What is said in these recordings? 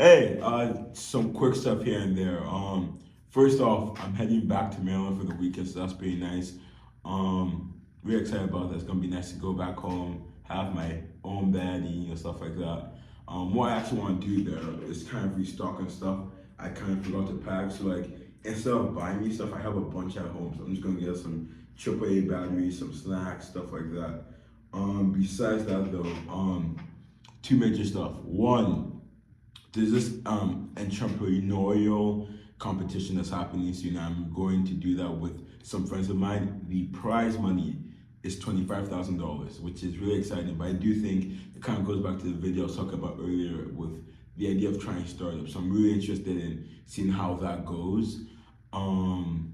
Hey, some quick stuff here and there. First off, I'm heading back to Maryland for the weekend, so that's pretty nice. Really excited about that. It's gonna be nice to go back home, have my own bed, stuff like that. What I actually want to do there is kind of restock on stuff I kind of forgot to pack. So like, instead of buying me stuff, I have a bunch at home. So I'm just gonna get some AAA batteries, some snacks, stuff like that. Besides that though, two major stuff. One, there's this entrepreneurial competition that's happening soon. I'm going to do that with some friends of mine. The prize money is $25,000, which is really exciting. But I do think it kind of goes back to the video I was talking about earlier with the idea of trying startups. So I'm really interested in seeing how that goes. Um,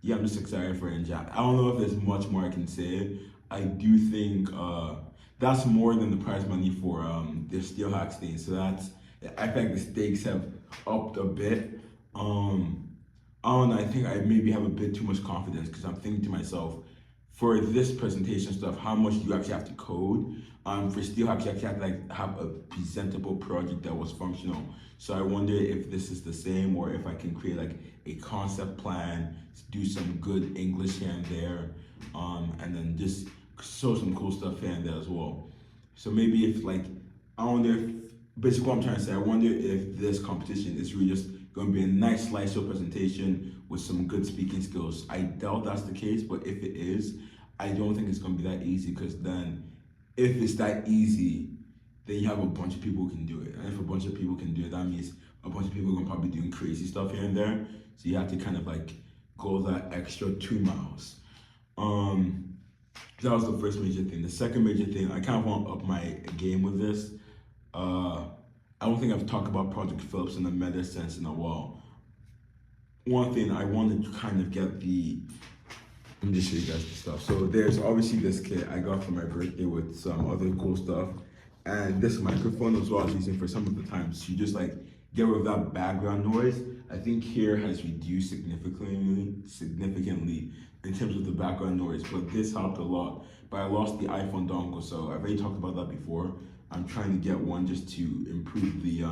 yeah, I'm just excited for it. And I don't know if there's much more I can say. I do think that's more than the prize money for the Steel Hack stage. So that's I think the stakes have upped a bit. Um, I don't know. I think I maybe have a bit too much confidence because I'm thinking to myself, for this presentation stuff, how much do you actually have to code? For Steel Hacks, you actually have to like have a presentable project that was functional. So I wonder if this is the same or if I can create like a concept plan, do some good English here and there, and then just show some cool stuff here and there as well. So maybe if like I wonder if basically what I'm trying to say, I wonder if this competition is really just going to be a nice slideshow presentation with some good speaking skills. I doubt that's the case, but if it is, I don't think it's going to be that easy because then if it's that easy, then you have a bunch of people who can do it. And if a bunch of people can do it, that means a bunch of people are going to probably doing crazy stuff here and there. So you have to kind of like go that extra 2 miles. Um, that was the first major thing. The second major thing, I kind of want to up my game with this. Uh, I don't think I've talked about Project Phillips in a meta sense in a while. One thing I wanted to kind of get the let me just show you guys the stuff. So there's obviously this kit I got for my birthday with some other cool stuff. And this microphone was what I was using for some of the times to just like get rid of that background noise. I think here has reduced significantly in terms of the background noise, but this helped a lot. But I lost the iPhone dongle, so I've already talked about that before. I'm trying to get one just to improve the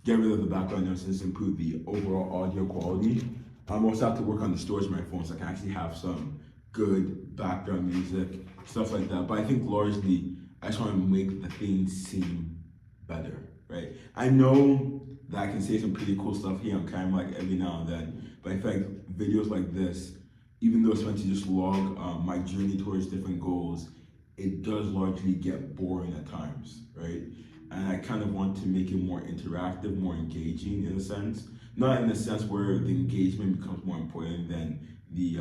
get rid of the background noise and just improve the overall audio quality. I'm also have to work on the storage of my phone so I can actually have some good background music, stuff like that. But I think largely I just want to make the thing seem better, right? I know that I can say some pretty cool stuff here on camera like every now and then, but in fact, videos like this, even though it's meant to just log my journey towards different goals, it does largely get boring at times, right? And I kind of want to make it more interactive, more engaging in a sense. Not in the sense where the engagement becomes more important than the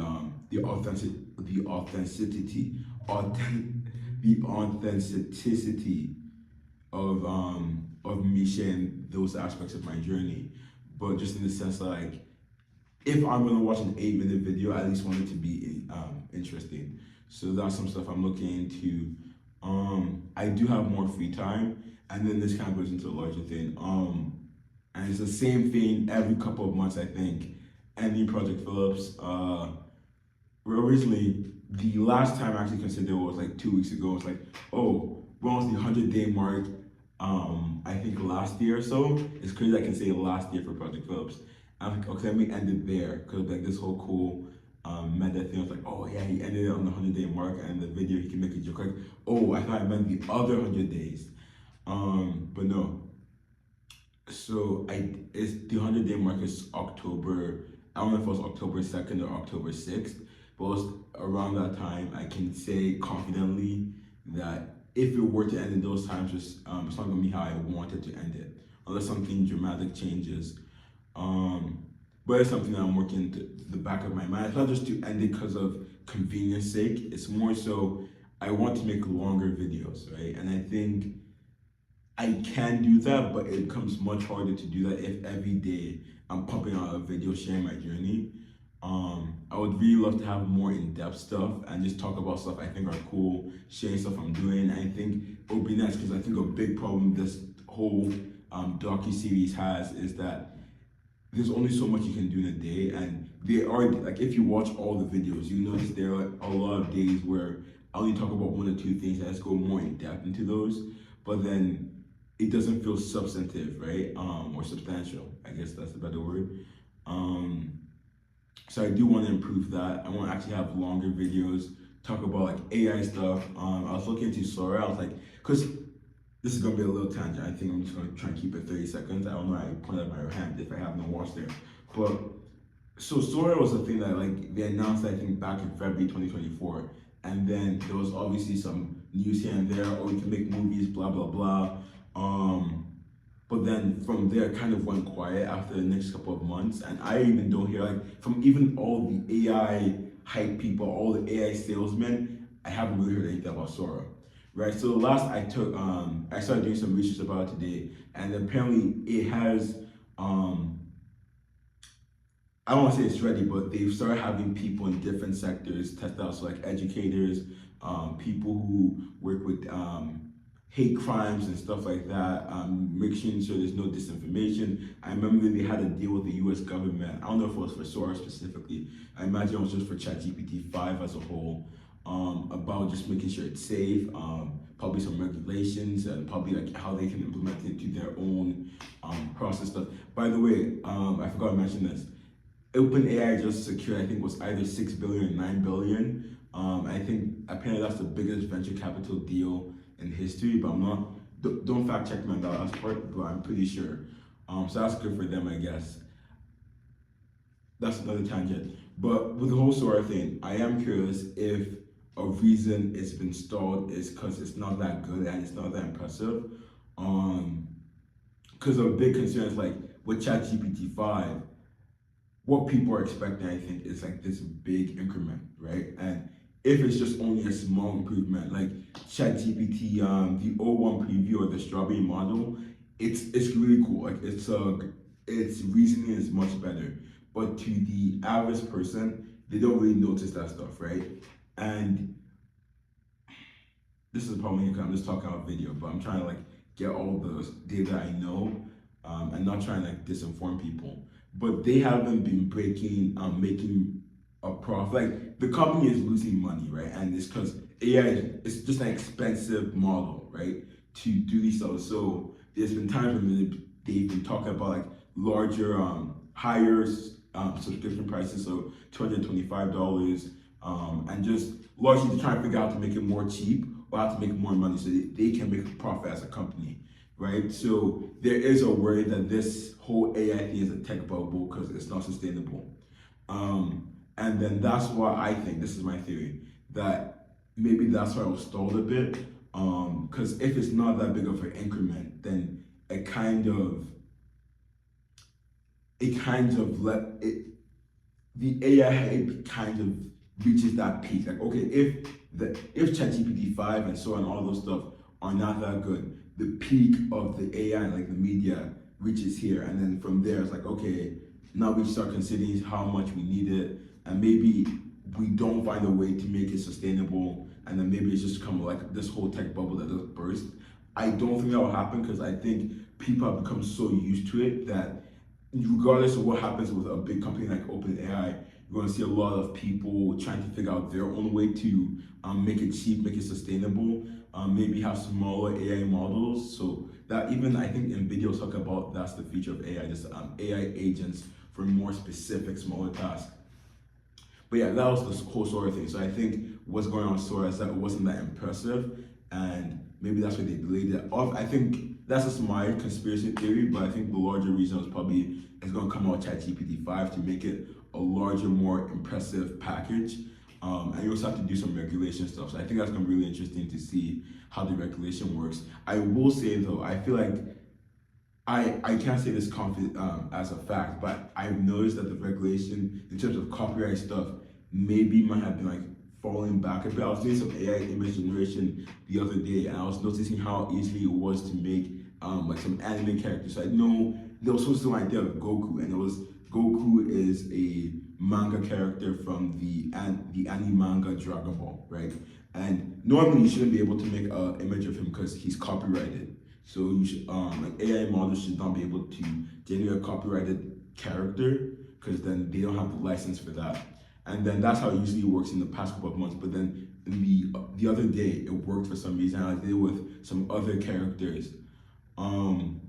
the authenticity of me sharing those aspects of my journey. But just in the sense that like if I'm gonna watch an 8 minute video, I at least want it to be interesting. So that's some stuff I'm looking into. I do have more free time, and then this kind of goes into a larger thing. And it's the same thing every couple of months, I think. Ending Project Phillips. Originally, the last time I actually considered it was like 2 weeks ago. It was like, oh, we're almost the 100-day mark. I think last year or so. It's crazy I can say last year for Project Phillips. I'm like, okay, let me end it there because like this whole cool meta thing. I was like, oh yeah, he ended it on the 100-day mark, and in the video he can make a joke like, oh, I thought I meant the other 100 days. But no. So it's the 100-day mark is October. I don't know if it was October 2nd or October 6th, but it was around that time. I can say confidently that if it were to end in those times, it's not gonna be how I wanted to end it, unless something dramatic changes. Um, but it's something that I'm working to the back of my mind. It's not just to end it because of convenience sake. It's more so I want to make longer videos, right? And I think I can do that, but it becomes much harder to do that if every day I'm pumping out a video sharing my journey. I would really love to have more in-depth stuff and just talk about stuff I think are cool, sharing stuff I'm doing. I think it would be nice because I think a big problem this whole docu-series has is that there's only so much you can do in a day, and there are like if you watch all the videos, you notice there are a lot of days where I only talk about one or two things. I just go more in depth into those, but then it doesn't feel substantive, right? Or substantial. I guess that's a better word. Um, so I do want to improve that. I want to actually have longer videos, talk about like AI stuff. I was looking into Sora. I was like, because this is gonna be a little tangent. I think I'm just gonna try and keep it 30 seconds. I don't know. I pointed at my hand if I have no watch there, but so Sora was a thing that like they announced I think back in February 2024, and then there was obviously some news here and there. Oh, you can make movies, blah blah blah. Um, but then from there, it kind of went quiet after the next couple of months, and I even don't hear like from even all the AI hype people, all the AI salesmen. I haven't really heard anything about Sora, right? So the last I took, I started doing some research about it today, and apparently it has um I don't want to say it's ready, but they've started having people in different sectors test out, so like educators, people who work with hate crimes and stuff like that, making sure there's no disinformation. I remember they had a deal with the US government. I don't know if it was for Sora specifically. I imagine it was just for ChatGPT 5 as a whole, about just making sure it's safe, probably some regulations, and probably like how they can implement it into their own process stuff. By the way, I forgot to mention this. OpenAI just secured, I think, was either 6 billion or 9 billion. I think apparently that's the biggest venture capital deal in history, but I'm not. Don't fact check me on that last part, but I'm pretty sure. So that's good for them, I guess. That's another tangent. But with the whole Sora thing, I am curious if a reason it's been stalled is because it's not that good and it's not that impressive. Because a big concern is like with ChatGPT 5, what people are expecting, I think, is like this big increment, right? And if it's just only a small improvement, like ChatGPT, the O1 preview or the Strawberry model, it's really cool. Like its reasoning is much better. But to the average person, they don't really notice that stuff, right? And this is the problem here. I'm just talking about video, but I'm trying to like get all the data I know, and not trying to like disinform people. But they haven't been making a profit. Like the company is losing money, right? And it's because AI it's just an expensive model, right? To do these stuff. So there's been times when they've been talking about like larger, higher subscription prices, so $225, and just largely to try and figure out how to make it more cheap or how to make more money so they can make a profit as a company, right? So there is a worry that this whole AI thing is a tech bubble because it's not sustainable. And then that's why I think, this is my theory, that maybe that's why I was stalled a bit. Because if it's not that big of an increment, then the AI hype kind of reaches that peak. Like, okay, if ChatGPT 5 and so on, all those stuff are not that good, the peak of the AI, like the media, reaches here, and then from there it's like, okay, now we start considering how much we need it, and maybe we don't find a way to make it sustainable, and then maybe it's just come like this whole tech bubble that just burst. I don't think that will happen because I think people have become so used to it that regardless of what happens with a big company like OpenAI, you're going to see a lot of people trying to figure out their own way to make it cheap, make it sustainable, maybe have smaller AI models. So that even I think NVIDIA talk about that's the future of AI, just AI agents for more specific, smaller tasks. But yeah, that was the whole Sora thing. So I think what's going on with Sora is that it wasn't that impressive, and maybe that's why they delayed it. I think that's just my conspiracy theory, but I think the larger reason was probably it's going to come out ChatGPT 5 to make it a larger, more impressive package. And you also have to do some regulation stuff. So I think that's going to be really interesting to see how the regulation works. I will say though, I feel like I can't say this as a fact, but I've noticed that the regulation in terms of copyright stuff maybe might have been like falling back a bit. I was doing some AI image generation the other day, and I was noticing how easily it was to make like some anime characters. I know there was also an idea of Goku, and it was Goku is a manga character from the anime manga Dragon Ball, right? And normally you shouldn't be able to make an image of him because he's copyrighted. So you should, like AI models should not be able to generate a copyrighted character because then they don't have the license for that. And then that's how it usually works in the past couple of months. But then in the other day, it worked for some reason. I did it with some other characters. And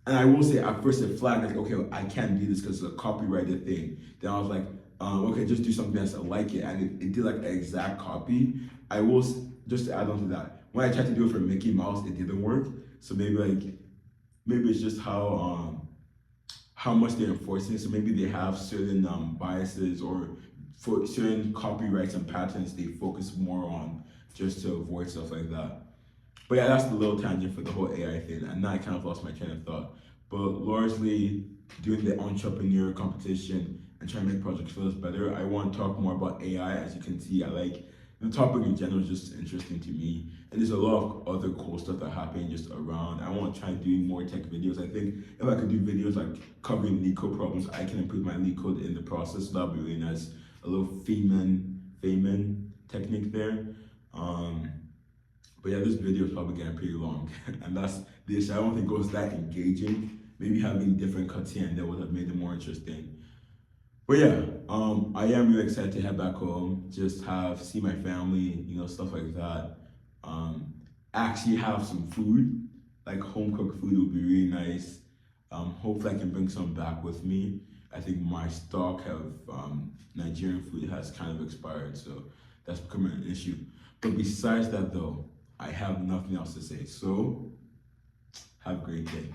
I will say at first it flagged like, okay, I can't do this because it's a copyrighted thing. Then I was like, okay, just do something else like it, and it did like an exact copy. I will just to add on to that. When I tried to do it for Mickey Mouse, it didn't work. So maybe it's just how much they're enforcing. So maybe they have certain biases, or for certain copyrights and patents they focus more on just to avoid stuff like that. But yeah, that's the little tangent for the whole AI thing, and now I kind of lost my train of thought. But largely doing the entrepreneur competition and trying to make projects feel better. I want to talk more about AI. As you can see, I like the topic in general is just interesting to me, and there's a lot of other cool stuff that happen just around. I want to try doing more tech videos. I think if I could do videos like covering LeetCode problems, I can improve my LeetCode in the process. So that'd be really nice. A little Feynman technique there. But yeah, this video is probably getting pretty long, and that's this. I don't think it was that engaging. Maybe having different cuts here and there would have made it more interesting. But yeah, I am really excited to head back home, just see my family, stuff like that. Actually have some food, like home cooked food would be really nice. Hopefully I can bring some back with me. I think my stock of Nigerian food has kind of expired, so that's becoming an issue. But besides that though, I have nothing else to say. So have a great day.